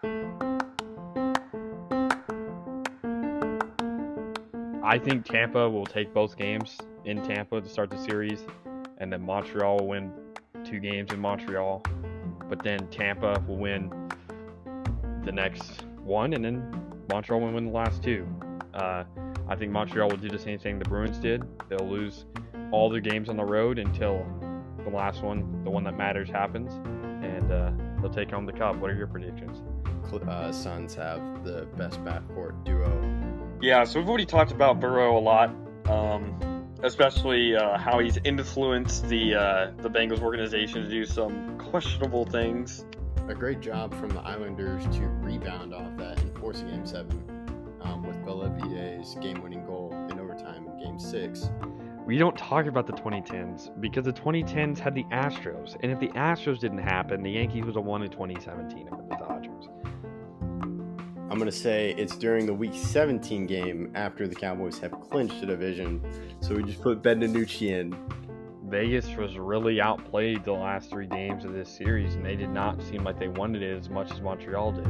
I think Tampa will take both games in Tampa to start the series, and then Montreal will win 2 games in Montreal. But then Tampa will win the next one, and then Montreal will win the last 2. I think Montreal will do the same thing the Bruins did. They'll lose all their games on the road until the last one, the one that matters, happens, and they'll take home the cup. What are your predictions? Suns have the best backcourt duo. Yeah, so we've already talked about Burrow a lot, especially how he's influenced the Bengals organization to do some questionable things. A great job from the Islanders to rebound off that and force a Game 7 with Bellaviere's game-winning goal in overtime in Game 6. We don't talk about the 2010s because the 2010s had the Astros, and if the Astros didn't happen, the Yankees would have won in 2017 over the Dodgers. I'm going to say it's during the Week 17 game after the Cowboys have clinched the division, so we just put Benanucci in. Vegas was really outplayed the last 3 games of this series, and they did not seem like they wanted it as much as Montreal did.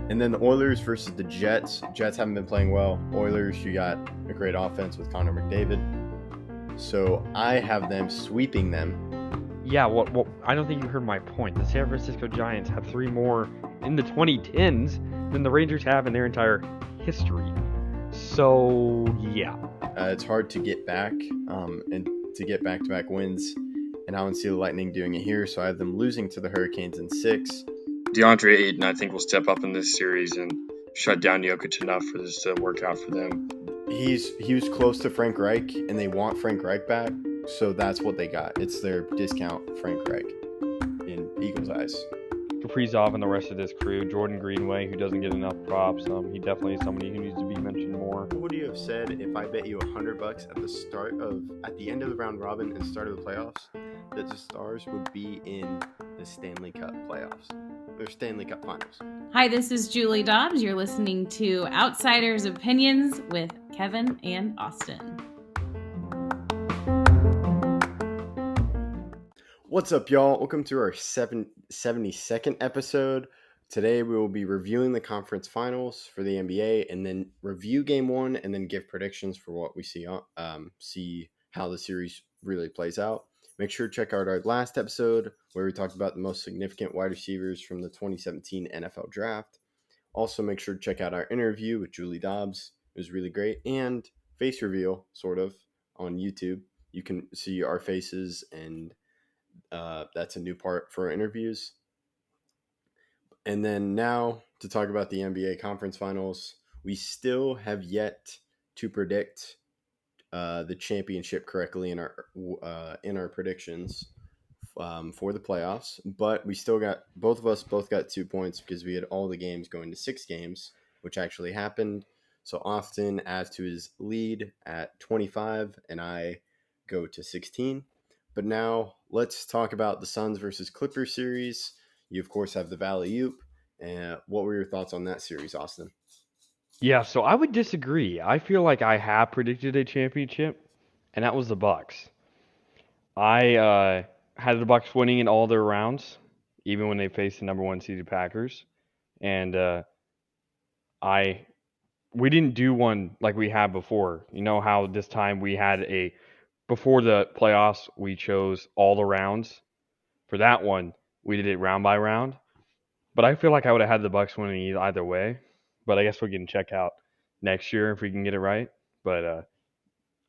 And then the Oilers versus the Jets. Jets haven't been playing well. Oilers, you got a great offense with Connor McDavid. So I have them sweeping them. Yeah, well, I don't think you heard my point. The San Francisco Giants have 3 more in the 2010s than the Rangers have in their entire history. So, yeah. It's hard to get back and to get back-to-back wins. And I don't see the Lightning doing it here, so I have them losing to the Hurricanes in 6. DeAndre Ayton, I think, will step up in this series and shut down Jokic enough for this to work out for them. He was close to Frank Reich, and they want Frank Reich back, so that's what they got. It's their discount Frank Reich in Eagles' eyes. Kaprizov and the rest of this crew, Jordan Greenway, who doesn't get enough props, he definitely is somebody who needs to be mentioned more. What would you have said if I bet you $100 at the end of the round robin and start of the playoffs that the Stars would be in the Stanley Cup playoffs? Or Stanley Cup finals. Hi, this is Julie Dobbs. You're listening to Outsiders Opinions with Kevin and Austin. What's up, y'all? Welcome to our 72nd episode. Today we will be reviewing the conference finals for the NBA and then review game 1 and then give predictions for what we see how the series really plays out. Make sure to check out our last episode where we talked about the most significant wide receivers from the 2017 NFL Draft. Also, make sure to check out our interview with Julie Dobbs. It was really great. And face reveal, sort of, on YouTube. You can see our faces, and that's a new part for our interviews. And then now to talk about the NBA Conference Finals. We still have yet to predict the championship correctly in our predictions for the playoffs, but we still got both got 2 points because we had all the games going to 6 games, which actually happened. So Austin adds to his lead at 25, and I go to 16. But now let's talk about the Suns versus Clippers series. You of course have the Valley Oop. And what were your thoughts on that series, Austin? Yeah, so I would disagree. I feel like I have predicted a championship, and that was the Bucks. I had the Bucks winning in all their rounds, even when they faced the number 1 seeded Packers. And we didn't do one like we had before. You know how this time we had before the playoffs, we chose all the rounds. For that one, we did it round by round. But I feel like I would have had the Bucks winning either way. But I guess we can check out next year if we can get it right. But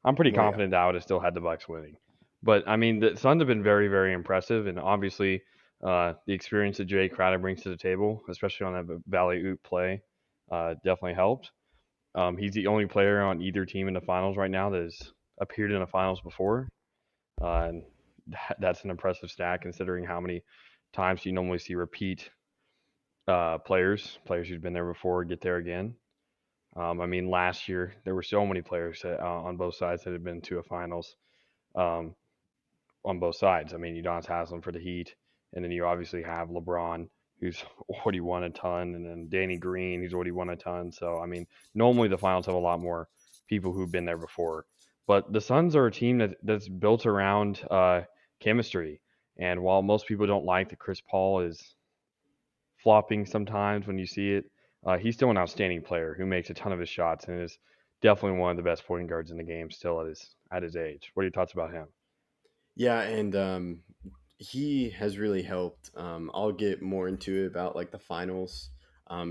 I'm pretty confident that I would have still had the Bucks winning. But, I mean, the Suns have been very, very impressive. And obviously, the experience that Jay Crowder brings to the table, especially on that Valley Oop play, definitely helped. He's the only player on either team in the finals right now that has appeared in the finals before. And that's an impressive stat considering how many times you normally see repeat players who've been there before get there again. I mean, last year there were so many players on both sides that had been to a finals on both sides. I mean, Udonis Haslem for the Heat, and then you obviously have LeBron, who's already won a ton, and then Danny Green, who's already won a ton. So, I mean, normally the finals have a lot more people who've been there before. But the Suns are a team that's built around chemistry. And while most people don't like that Chris Paul is flopping sometimes when you see it. He's still an outstanding player who makes a ton of his shots and is definitely one of the best point guards in the game still at his age. What are your thoughts about him? Yeah, and he has really helped. I'll get more into it about like the finals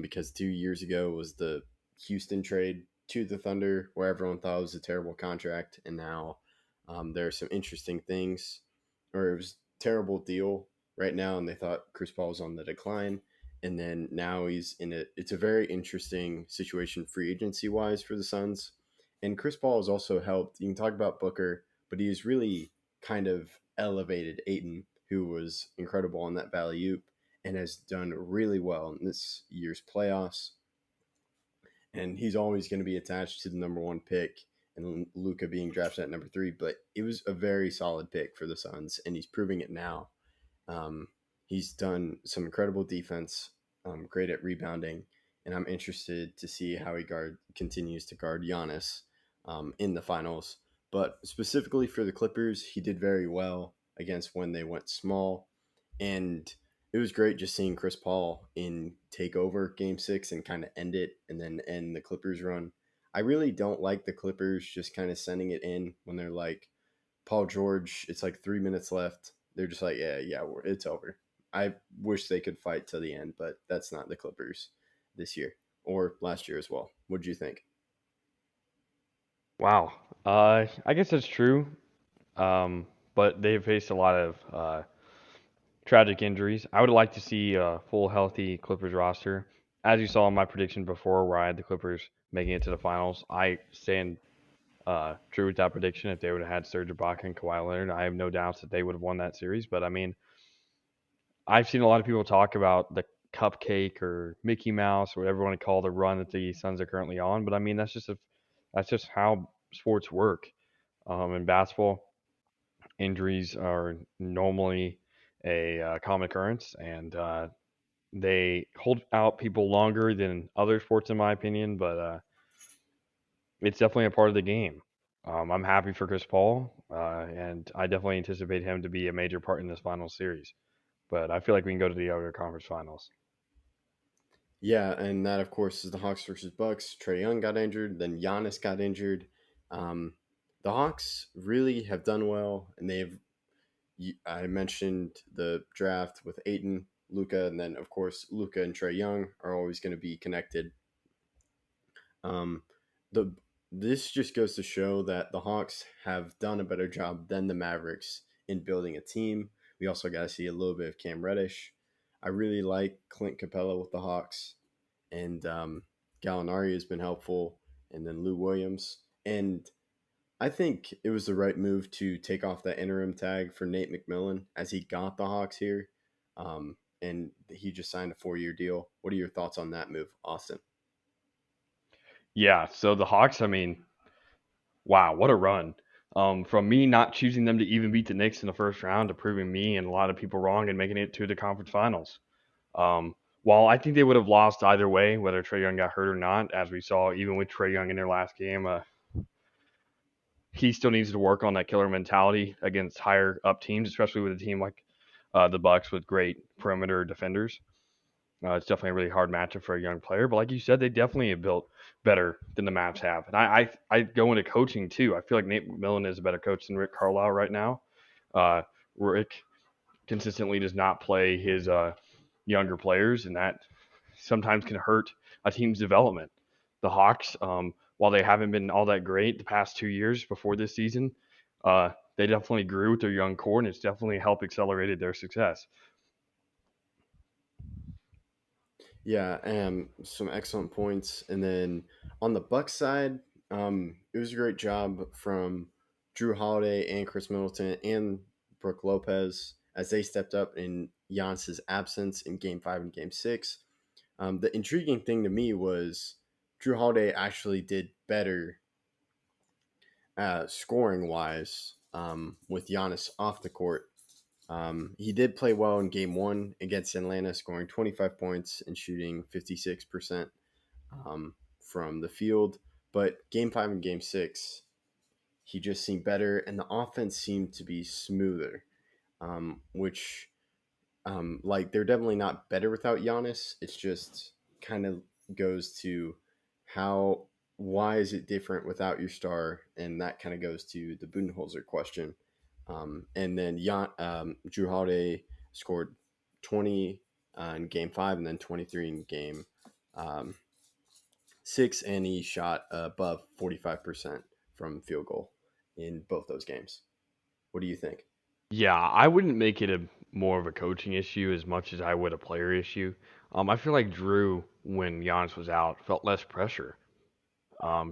because 2 years ago was the Houston trade to the Thunder, where everyone thought it was a terrible contract, and now there are some interesting things, or it was a terrible deal right now, and they thought Chris Paul was on the decline, and then now he's in it. It's a very interesting situation free agency wise for the Suns, and Chris Paul has also helped. You can talk about Booker, but he's really kind of elevated Aiton, who was incredible on that Valley Oop and has done really well in this year's playoffs. And he's always going to be attached to the number one pick and Luka being drafted at number 3. But it was a very solid pick for the Suns, and he's proving it now. He's done some incredible defense, great at rebounding, and I'm interested to see how he continues to guard Giannis in the finals. But specifically for the Clippers, he did very well against when they went small. And it was great just seeing Chris Paul take over game 6 and kind of end it and then end the Clippers run. I really don't like the Clippers just kind of sending it in when they're like, Paul George, it's like 3 minutes left. They're just like, yeah, it's over. I wish they could fight to the end, but that's not the Clippers this year or last year as well. What do you think? Wow. I guess that's true. But they've faced a lot of tragic injuries. I would like to see a full healthy Clippers roster. As you saw in my prediction before, where I had the Clippers making it to the finals, I stand true with that prediction. If they would have had Serge Ibaka and Kawhi Leonard, I have no doubts that they would have won that series. But I mean, I've seen a lot of people talk about the cupcake or Mickey Mouse or whatever you want to call the run that the Suns are currently on. But I mean, that's just how sports work. In basketball, injuries are normally a common occurrence, and they hold out people longer than other sports, in my opinion. But it's definitely a part of the game. I'm happy for Chris Paul, and I definitely anticipate him to be a major part in this final series. But I feel like we can go to the other conference finals. Yeah, and that of course is the Hawks versus Bucks. Trae Young got injured, then Giannis got injured. Um, the Hawks really have done well, and I mentioned the draft with Aiton, Luka, and then of course Luka and Trae Young are always going to be connected. Um, the This just goes to show that the Hawks have done a better job than the Mavericks in building a team. We also got to see a little bit of Cam Reddish. I really like Clint Capella with the Hawks, and Gallinari has been helpful, and then Lou Williams. And I think it was the right move to take off that interim tag for Nate McMillan as he got the Hawks here. And he just signed a 4-year deal. What are your thoughts on that move, Austin? Yeah, so the Hawks, I mean, wow, what a run. From me not choosing them to even beat the Knicks in the first round to proving me and a lot of people wrong and making it to the conference finals. Um, while I think they would have lost either way, whether Trae Young got hurt or not, as we saw even with Trae Young in their last game, he still needs to work on that killer mentality against higher up teams, especially with a team like the Bucks with great perimeter defenders. It's definitely a really hard matchup for a young player, but like you said, they definitely have built better than the Mavs have. And I go into coaching too. I feel like Nate McMillan is a better coach than Rick Carlisle right now. Rick consistently does not play his younger players, and that sometimes can hurt a team's development. The Hawks, while they haven't been all that great the past 2 years before this season, they definitely grew with their young core, and it's definitely helped accelerated their success. Yeah, some excellent points. And then on the Bucks side, it was a great job from Drew Holiday and Chris Middleton and Brooke Lopez as they stepped up in Giannis's absence in Game 5 and Game 6. The intriguing thing to me was Drew Holiday actually did better scoring wise with Giannis off the court. He did play well in game 1 against Atlanta, scoring 25 points and shooting 56% from the field. But game 5 and game 6, he just seemed better, and the offense seemed to be smoother, which Like they're definitely not better without Giannis. It's just kind of goes to how why is it different without your star, and that kind of goes to the Budenholzer question. And then Drew Holiday scored 20 in Game 5, and then 23 in Game um, 6, and he shot above 45% from field goal in both those games. What do you think? Yeah, I wouldn't make it a more of a coaching issue as much as I would a player issue. I feel like Drew, when Giannis was out, felt less pressure.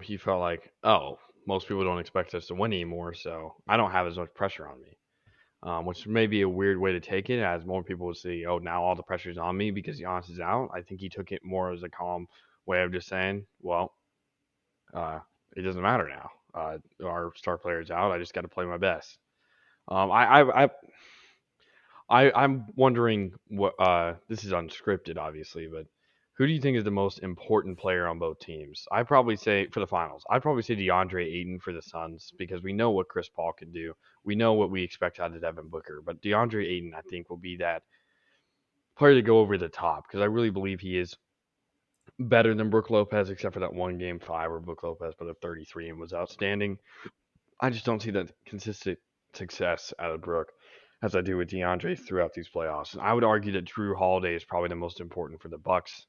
He felt like, oh, most people don't expect us to win anymore, so I don't have as much pressure on me. Which may be a weird way to take it, as more people would say, oh, now all the pressure's on me because Giannis is out. I think he took it more as a calm way of just saying, well, it doesn't matter now. Our star player is out. I just got to play my best. Um, I, I, I, I'm wondering what. This is unscripted, obviously, but who do you think is the most important player on both teams? I probably say for the finals. I'd probably say DeAndre Ayton for the Suns because we know what Chris Paul can do. We know what we expect out of Devin Booker, but DeAndre Ayton, I think, will be that player to go over the top because I really believe he is better than Brook Lopez, except for that one game 5 where Brook Lopez put up 33 and was outstanding. I just don't see that consistent success out of Brook as I do with DeAndre throughout these playoffs. And I would argue that Drew Holiday is probably the most important for the Bucks.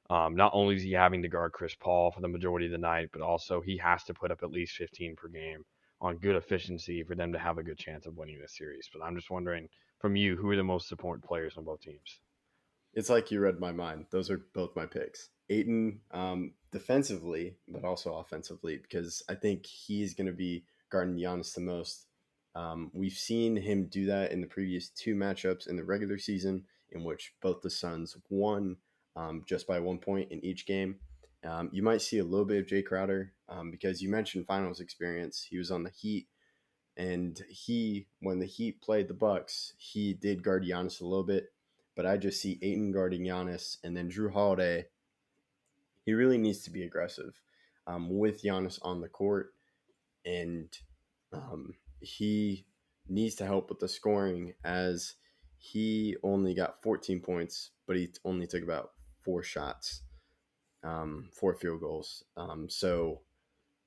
Not only is he having to guard Chris Paul for the majority of the night, but also he has to put up at least 15 per game on good efficiency for them to have a good chance of winning this series. But I'm just wondering from you, who are the most important players on both teams? It's like you read my mind. Those are both my picks. Aiton, defensively, but also offensively, because I think he's going to be guarding Giannis the most. We've seen him do that in the previous 2 matchups in the regular season, in which both the Suns won just by 1 point in each game. You might see a little bit of Jay Crowder because you mentioned finals experience. He was on the Heat, and when the Heat played the Bucks, he did guard Giannis a little bit. But I just see Ayton guarding Giannis, and then Drew Holiday. He really needs to be aggressive with Giannis on the court, and he needs to help with the scoring as he only got 14 points, but he only took about 4 shots, 4 field goals. So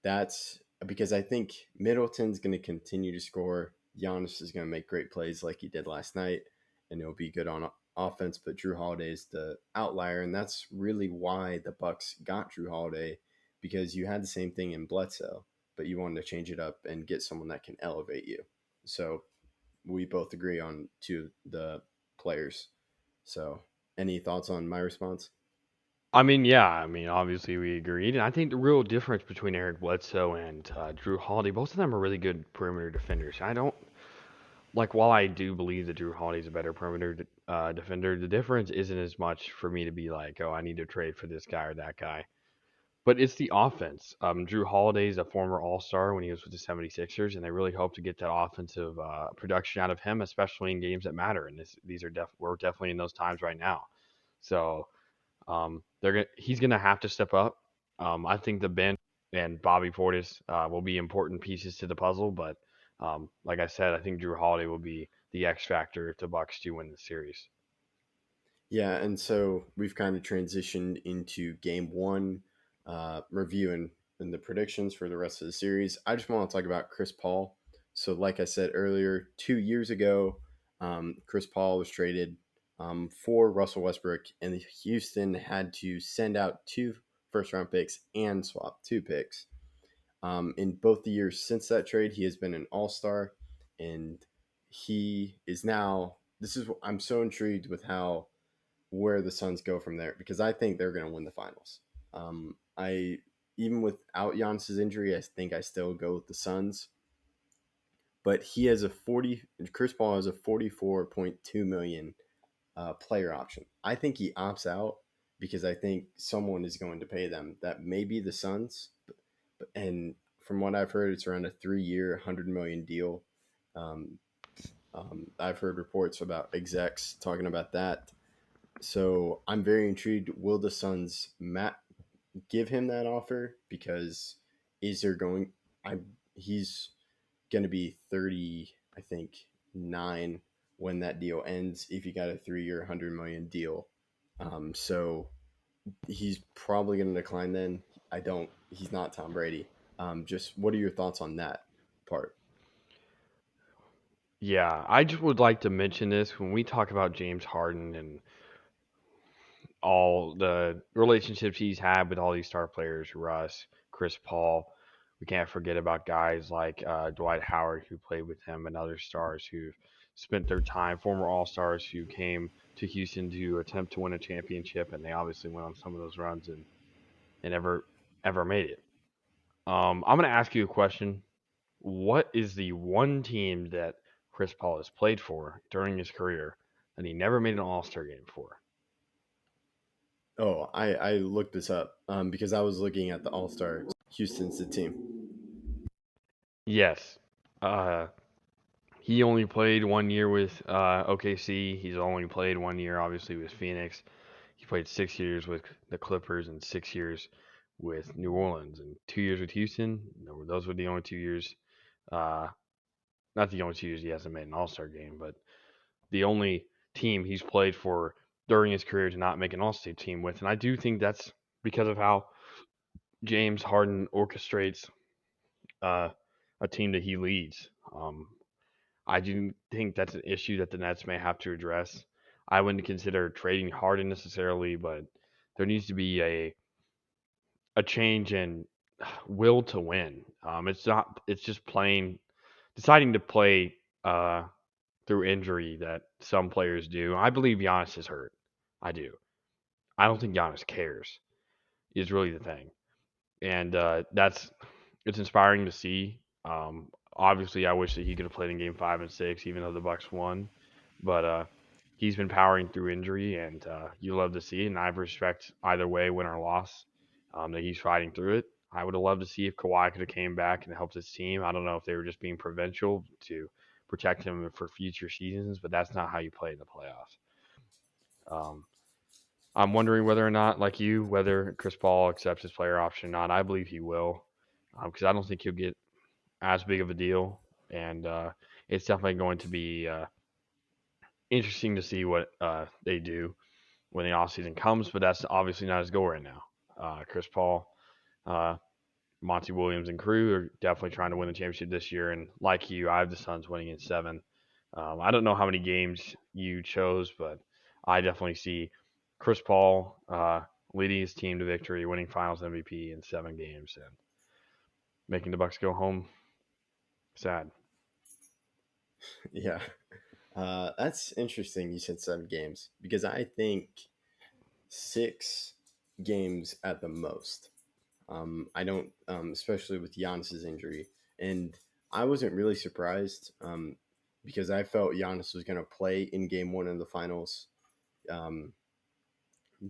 that's because I think Middleton's going to continue to score. Giannis is going to make great plays like he did last night, and it'll be good on offense. But Drew Holiday is the outlier, and that's really why the Bucks got Drew Holiday, because you had the same thing in Bledsoe, but you wanted to change it up and get someone that can elevate you. So we both agree on 2 the players. So any thoughts on my response? Obviously we agreed, and I think the real difference between Eric Bledsoe and Drew Holiday, both of them are really good perimeter defenders. I don't while I do believe that Drew Holiday is a better perimeter defender, the difference isn't as much for me to be like, oh, I need to trade for this guy or that guy. But it's the offense. Drew Holiday is a former All-Star when he was with the 76ers, and they really hope to get that offensive production out of him, especially in games that matter. And these are we're definitely in those times right now. So he's gonna have to step up. I think the bench and Bobby Portis will be important pieces to the puzzle, but like I said, I think Drew Holiday will be the X factor if the Bucks do win the series. Yeah, and so we've kind of transitioned into game 1 review and the predictions for the rest of the series. I just want to talk about Chris Paul. So, like I said earlier, 2 years ago, Chris Paul was traded for Russell Westbrook, and Houston had to send out 2 first-round picks and swap 2 picks. In both the years since that trade, he has been an all-star, and he is now. I'm so intrigued with where the Suns go from there, because I think they're going to win the finals. I Even without Giannis's injury, I think I still go with the Suns. But he has Chris Paul has a $44.2 million player option. I think he opts out because I think someone is going to pay them. That may be the Suns, and from what I've heard, it's around a 3-year, $100 million deal. I've heard reports about execs talking about that. So I'm very intrigued. Will the Suns give him that offer? Because he's going to be 30, I think 9 when that deal ends if he got a 3-year, $100 million deal. So he's probably going to decline then. He's not Tom Brady. Just what are your thoughts on that part? Yeah, I just would like to mention this when we talk about James Harden and all the relationships he's had with all these star players, Russ, Chris Paul. We can't forget about guys like Dwight Howard, who played with him, and other stars who spent their time, former All Stars who came to Houston to attempt to win a championship, and they obviously went on some of those runs and ever made it. I'm going to ask you a question. What is the one team that Chris Paul has played for during his career that he never made an All Star game for? Oh, I looked this up because I was looking at the All Star. Houston's the team. Yes. He only played 1 year with OKC. He's only played 1 year, obviously, with Phoenix. He played 6 years with the Clippers and 6 years with New Orleans and 2 years with Houston. Those were the only 2 years. Not the only 2 years he hasn't made an All Star game, but the only team he's played for during his career to not make an All Star team with. And I do think that's because of how James Harden orchestrates a team that he leads. I do think that's an issue that the Nets may have to address. I wouldn't consider trading Harden necessarily, but there needs to be a change in will to win. It's just deciding to play through injury that some players do. I believe Giannis is hurt. I do. I don't think Giannis cares. Is really the thing, and it's inspiring to see. Obviously, I wish that he could have played in Game 5 and 6, even though the Bucks won. But he's been powering through injury, and you love to see it. And I respect either way, win or loss, that he's fighting through it. I would have loved to see if Kawhi could have came back and helped his team. I don't know if they were just being provincial to protect him for future seasons, but that's not how you play in the playoffs. I'm wondering whether or not, like you, whether Chris Paul accepts his player option or not. I believe he will, because I don't think he'll get as big of a deal, and it's definitely going to be interesting to see what they do when the offseason comes, but that's obviously not his goal right now. Chris Paul, Monty Williams, and crew are definitely trying to win the championship this year, and like you, I have the Suns winning in 7. I don't know how many games you chose, but I definitely see Chris Paul leading his team to victory, winning Finals MVP in 7 games, and making the Bucks go home sad. Yeah. That's interesting. You said 7 games because I think 6 games at the most. I don't, especially with Giannis's injury, and I wasn't really surprised because I felt Giannis was going to play in Game 1 of the finals,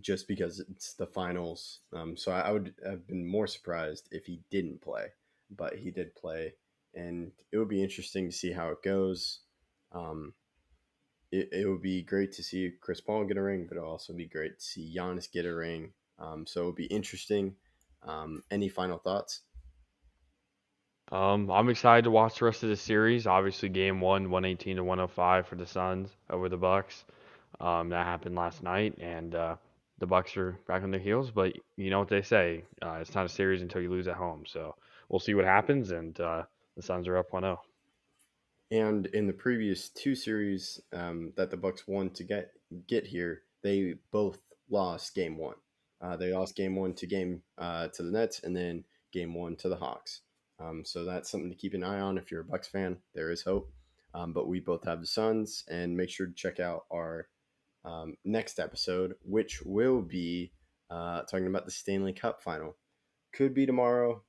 just because it's the finals. So I would have been more surprised if he didn't play, but he did play, and it would be interesting to see how it goes. It would be great to see Chris Paul get a ring, but it'll also be great to see Giannis get a ring. So it would be interesting. Any final thoughts? I'm excited to watch the rest of the series. Obviously, Game 1, 118 to 105 for the Suns over the Bucks. That happened last night, and the Bucks are back on their heels. But you know what they say: it's not a series until you lose at home. So we'll see what happens, and the Suns are up 1-0. And in the previous 2 series that the Bucks won to get here, they both lost Game 1. They lost Game 1 to the Nets, and then Game 1 to the Hawks. So that's something to keep an eye on if you're a Bucks fan. There is hope. But we both have the Suns, and make sure to check out our next episode, which will be talking about the Stanley Cup final. Could be tomorrow,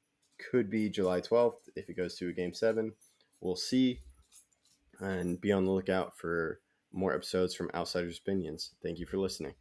could be July 12th if it goes to a Game 7. We'll see. And be on the lookout for more episodes from Outsiders Opinions. Thank you for listening.